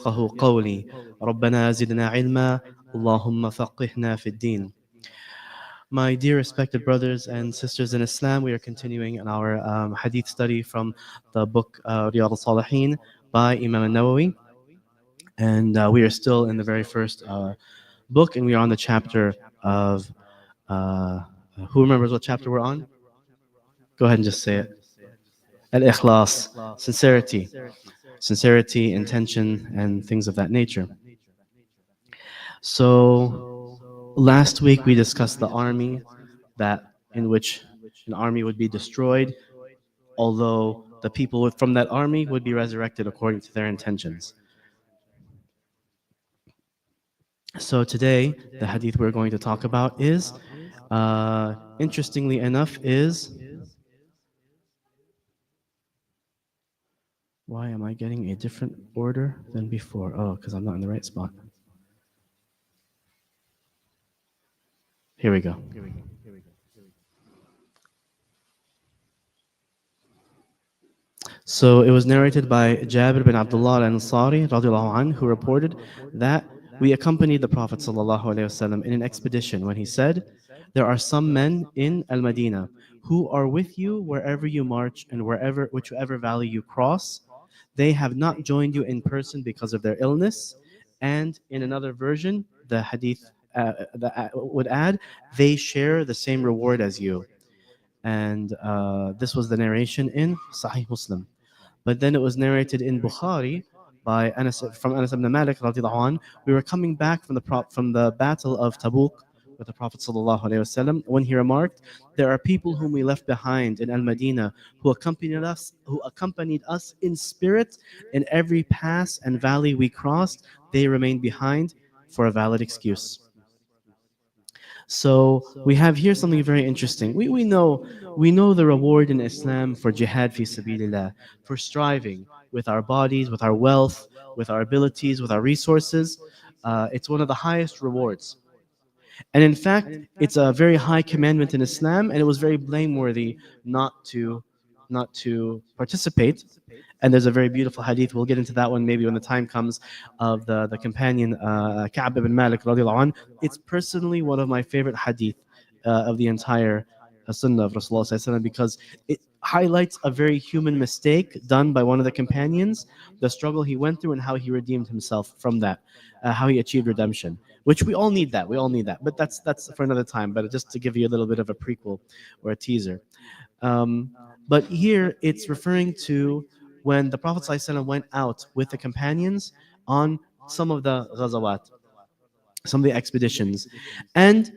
يفقهوا قولي ربنا زدنا علما اللهم فقهنا في الدين. My dear respected brothers and sisters in Islam, we are continuing in our hadith study from the book Riyadh al-Salihin by Imam al-Nawawi. And we are still in the very first book, and we are on the chapter of... who remembers what chapter we're on? Go ahead and just say it. Al-Ikhlas, sincerity. Sincerity, intention, and things of that nature. So last week we discussed the army, that in which an army would be destroyed, although the people from that army would be resurrected according to their intentions. So today, the hadith we're going to talk about is, interestingly enough, is... Why am I getting a different order than before? Oh, because I'm not in the right spot. Here we go. So it was narrated by Jabir bin Abdullah al-Ansari radiallahu anhu, who reported that we accompanied the Prophet sallallahu alaihi wasallam in an expedition when he said, "There are some men in Al-Madinah who are with you wherever you march and whichever valley you cross. They have not joined you in person because of their illness." And in another version, the hadith would add, "They share the same reward as you." And this was the narration in Sahih Muslim. But then it was narrated in Bukhari by from Anas ibn Malik radiallahu anh. We were coming back from the battle of Tabuk with the Prophet sallallahu alaihi wasallam when he remarked, "There are people whom we left behind in Al-Madinah who accompanied us in spirit in every pass and valley we crossed. They remained behind for a valid excuse." So we have here something very interesting. We know the reward in Islam for jihad fi sabilillah, for striving with our bodies, with our wealth, with our abilities, with our resources. It's one of the highest rewards. And in fact, it's a very high commandment in Islam, and it was very blameworthy not to participate. And there's a very beautiful hadith, we'll get into that one maybe when the time comes, of the companion Ka'b ibn Malik radiallahu anh. It's personally one of my favorite hadith of the entire sunnah of Rasulullah sallallahu alaihi wasallam, because it highlights a very human mistake done by one of the companions, the struggle he went through and how he redeemed himself from that, how he achieved redemption. Which we all need that. But that's for another time. But just to give you a little bit of a prequel or a teaser. But here it's referring to when the Prophet ﷺ went out with the companions on some of the ghazawat, some of the expeditions. And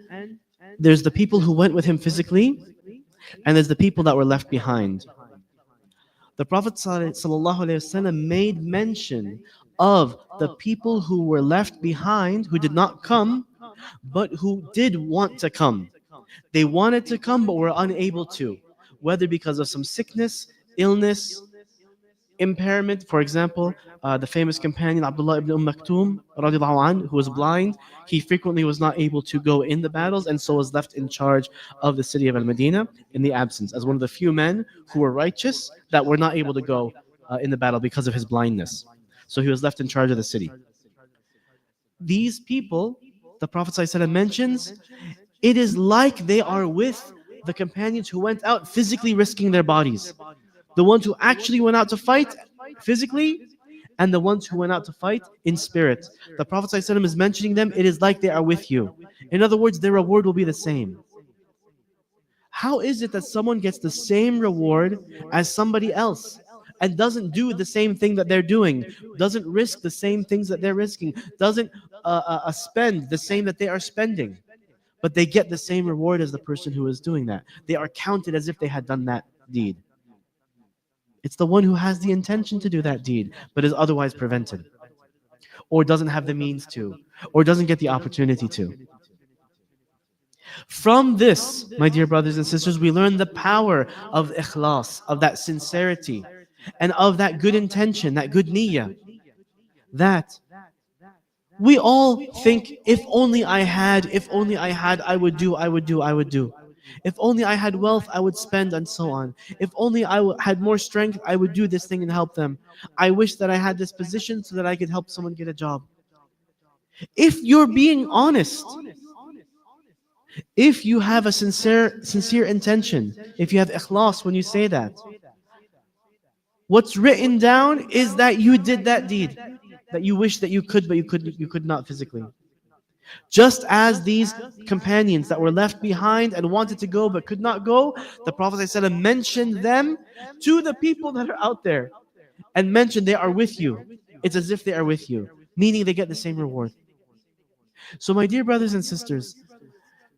there's the people who went with him physically, and there's the people that were left behind. The Prophet ﷺ made mention of the people who were left behind, who did not come, but who did want to come. They wanted to come, but were unable to, whether because of some sickness, illness, impairment. For example, the famous companion Abdullah ibn Maktoum radiallahu anh, who was blind, he frequently was not able to go in the battles, and so was left in charge of the city of Al-Madinah in the absence, as one of the few men who were righteous that were not able to go in the battle because of his blindness. So he was left in charge of the city. These people, the Prophet ﷺ mentions, it is like they are with the companions who went out physically risking their bodies. The ones who actually went out to fight physically, and the ones who went out to fight in spirit. The Prophet ﷺ is mentioning them, it is like they are with you. In other words, their reward will be the same. How is it that someone gets the same reward as somebody else and doesn't do the same thing that they're doing, doesn't risk the same things that they're risking, doesn't spend the same that they are spending, but they get the same reward as the person who is doing that? They are counted as if they had done that deed. It's the one who has the intention to do that deed, but is otherwise prevented, or doesn't have the means to, or doesn't get the opportunity to. From this, my dear brothers and sisters, we learn the power of ikhlas, of that sincerity, and of that good intention, that good niyyah. That we all think, if only I had, I would do. If only I had wealth, I would spend, and so on. If only had more strength, I would do this thing and help them. I wish that I had this position so that I could help someone get a job. If you're being honest, if you have a sincere intention, if you have ikhlas when you say that, what's written down is that you did that deed, that you wish that you could, but you could not physically. Just as these companions that were left behind and wanted to go but could not go, the Prophet ﷺ mentioned them to the people that are out there and mentioned they are with you. It's as if they are with you, meaning they get the same reward. So, my dear brothers and sisters,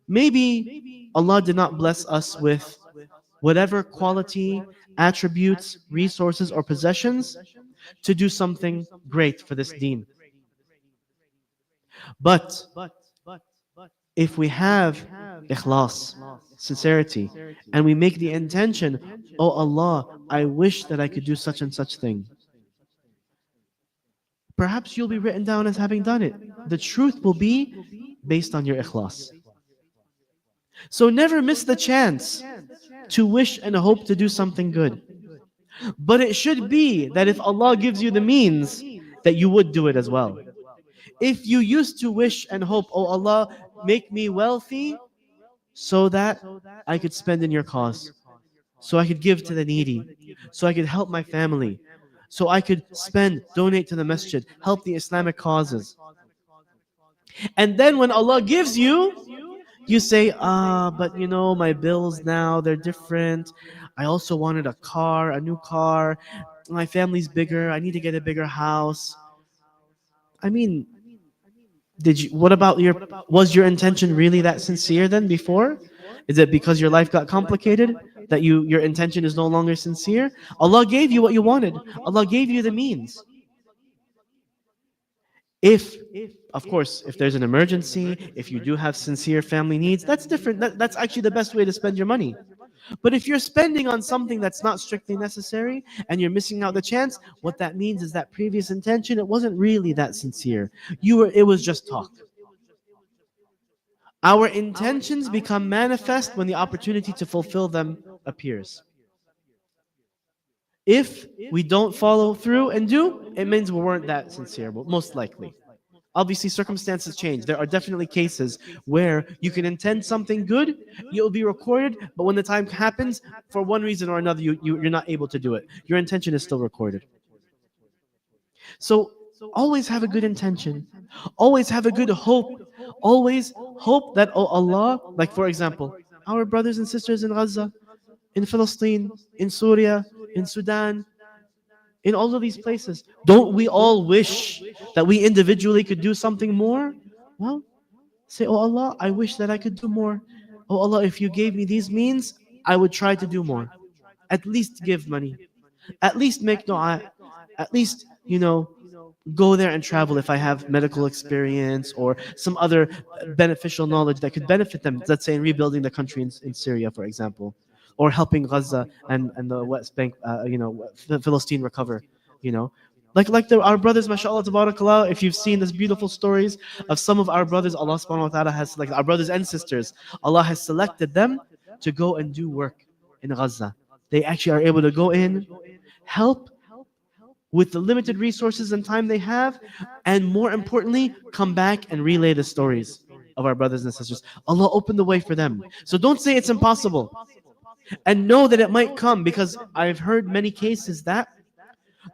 maybe Allah did not bless us with whatever quality, attributes, resources, or possessions to do something great for this deen. But if we have ikhlas, sincerity, and we make the intention, oh Allah, I wish that I could do such and such thing, perhaps you'll be written down as having done it. The truth will be based on your ikhlas. So never miss the chance to wish and hope to do something good. But it should be that if Allah gives you the means, that you would do it as well. If you used to wish and hope, oh Allah, make me wealthy so that I could spend in your cause, so I could give to the needy, so I could help my family, so I could spend, donate to the masjid, help the Islamic causes. And then when Allah gives you, you say, but you know, my bills now, they're different. I also wanted a car, a new car. My family's bigger. I need to get a bigger house. I mean, what about was your intention really that sincere then before? Is it because your life got complicated that your intention is no longer sincere? Allah gave you what you wanted. Allah gave you the means. If, of course, if there's an emergency, if you do have sincere family needs, that's different. That's actually the best way to spend your money. But if you're spending on something that's not strictly necessary and you're missing out the chance, what that means is that previous intention, it wasn't really that sincere. It was just talk. Our intentions become manifest when the opportunity to fulfill them appears. If we don't follow through and do, it means we weren't that sincere, most likely. Obviously, circumstances change. There are definitely cases where you can intend something good, you'll be recorded, but when the time happens, for one reason or another, you're not able to do it. Your intention is still recorded. So always have a good intention. Always have a good hope. Always hope that, oh Allah, like for example, our brothers and sisters in Gaza, in Palestine, in Syria, in Sudan, in all of these places, don't we all wish that we individually could do something more? Well, say, oh Allah, I wish that I could do more. Oh Allah, if you gave me these means, I would try to do more. At least give money. At least make dua. At least, go there and travel if I have medical experience or some other beneficial knowledge that could benefit them. Let's say in rebuilding the country in Syria, for example, or helping Gaza and the West Bank, Philistine recover. Like our brothers, mashallah, tabarakallah. If you've seen these beautiful stories of some of our brothers, Allah subhanahu wa ta'ala has selected, our brothers and sisters, Allah has selected them to go and do work in Gaza. They actually are able to go in, help with the limited resources and time they have, and more importantly, come back and relay the stories of our brothers and sisters. Allah opened the way for them. So don't say it's impossible. And know that it might come, because I've heard many cases that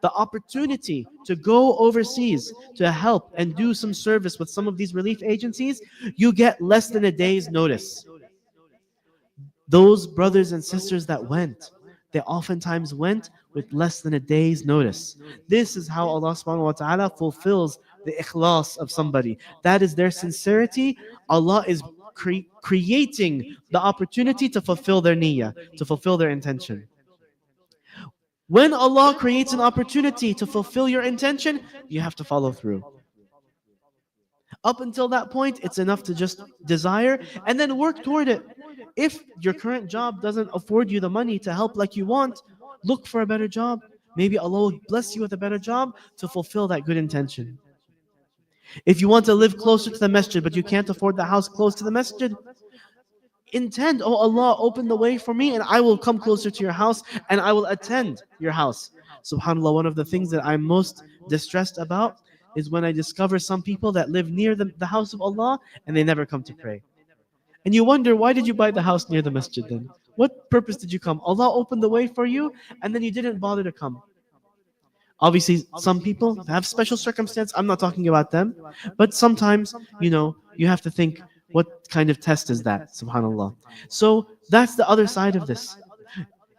the opportunity to go overseas to help and do some service with some of these relief agencies, you get less than a day's notice. Those brothers and sisters that went, they oftentimes went with less than a day's notice. This is how Allah subhanahu wa ta'ala fulfills the ikhlas of somebody. That is their sincerity. Allah is creating the opportunity to fulfill their niyyah, to fulfill their intention. When Allah creates an opportunity to fulfill your intention, you have to follow through. Up until that point, it's enough to just desire and then work toward it. If your current job doesn't afford you the money to help like you want, look for a better job. Maybe Allah will bless you with a better job to fulfill that good intention. If you want to live closer to the masjid, but you can't afford the house close to the masjid, Intend, oh Allah, open the way for me and I will come closer to your house and I will attend your house. SubhanAllah, one of the things that I'm most distressed about is when I discover some people that live near the house of Allah and they never come to pray. And you wonder, why did you buy the house near the masjid then? What purpose did you come? Allah opened the way for you and then you didn't bother to come. Obviously, some people have special circumstance. I'm not talking about them. But sometimes, you have to think, what kind of test is that? SubhanAllah. So that's the other side of this.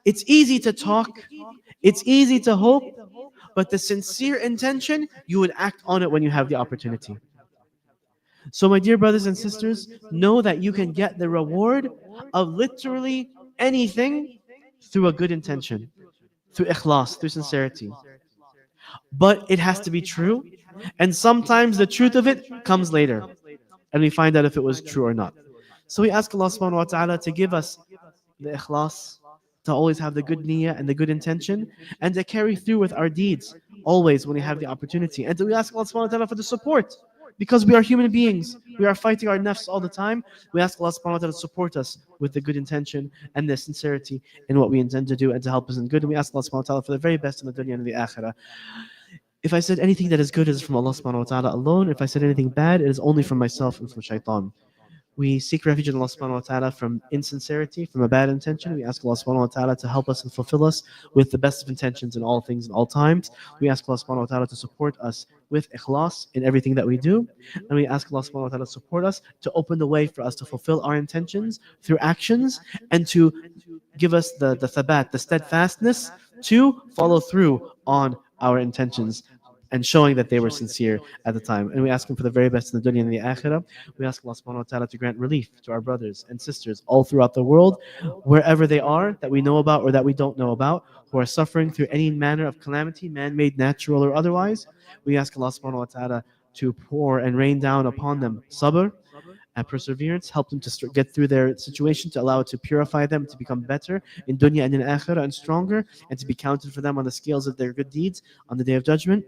It's easy to talk, it's easy to hope, but the sincere intention, you would act on it when you have the opportunity. So, my dear brothers and sisters, know that you can get the reward of literally anything through a good intention, through ikhlas, through sincerity. But it has to be true. And sometimes the truth of it comes later. And we find out if it was true or not. So we ask Allah subhanahu wa ta'ala to give us the ikhlas, to always have the good niyyah and the good intention, and to carry through with our deeds always when we have the opportunity. And we ask Allah subhanahu wa ta'ala for the support. Because we are human beings, we are fighting our nafs all the time. We ask Allah subhanahu wa ta'ala to support us with the good intention and the sincerity in what we intend to do and to help us in good. And we ask Allah subhanahu wa ta'ala for the very best in the dunya and the akhirah. If I said anything that is good, it is from Allah subhanahu wa ta'ala alone. If I said anything bad, it is only from myself and from shaitan. We seek refuge in Allah subhanahu wa ta'ala from insincerity, from a bad intention. We ask Allah subhanahu wa ta'ala to help us and fulfill us with the best of intentions in all things and all times. We ask Allah subhanahu wa ta'ala to support us with ikhlas in everything that we do. And we ask Allah subhanahu wa ta'ala to support us, to open the way for us to fulfill our intentions through actions, and to give us the thabat, the steadfastness to follow through on our intentions and showing that they were sincere at the time. And we ask Him for the very best in the dunya and the akhirah. We ask Allah subhanahu wa ta'ala to grant relief to our brothers and sisters all throughout the world, wherever they are, that we know about or that we don't know about, who are suffering through any manner of calamity, man-made, natural, or otherwise. We ask Allah subhanahu wa ta'ala to pour and rain down upon them sabr and perseverance, help them to get through their situation, to allow it to purify them, to become better in dunya and in akhirah and stronger, and to be counted for them on the scales of their good deeds on the day of judgment.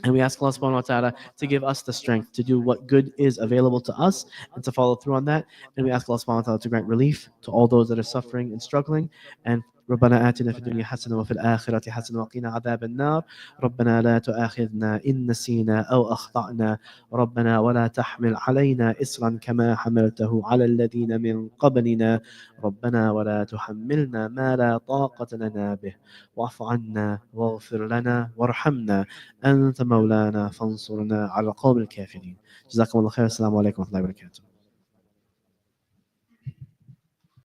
And we ask Allah subhanahu wa ta'ala to give us the strength to do what good is available to us and to follow through on that. And we ask Allah subhanahu wa ta'ala to grant relief to all those that are suffering and struggling. And ربنا آتنا في الدنيا حسنة وفي الآخرة حسنة وقنا عذاب النار ربنا لا تؤاخذنا إن نسينا أو أخطأنا ربنا ولا تحمل علينا إصرا كما حملته على الذين من قبلنا ربنا ولا تحملنا ما لا طاقة لنا به واعف عنا واغفر لنا وارحمنا أنت مولانا فانصرنا على القوم الكافرين جزاكم الله خير السلام عليكم ورحمة الله وبركاته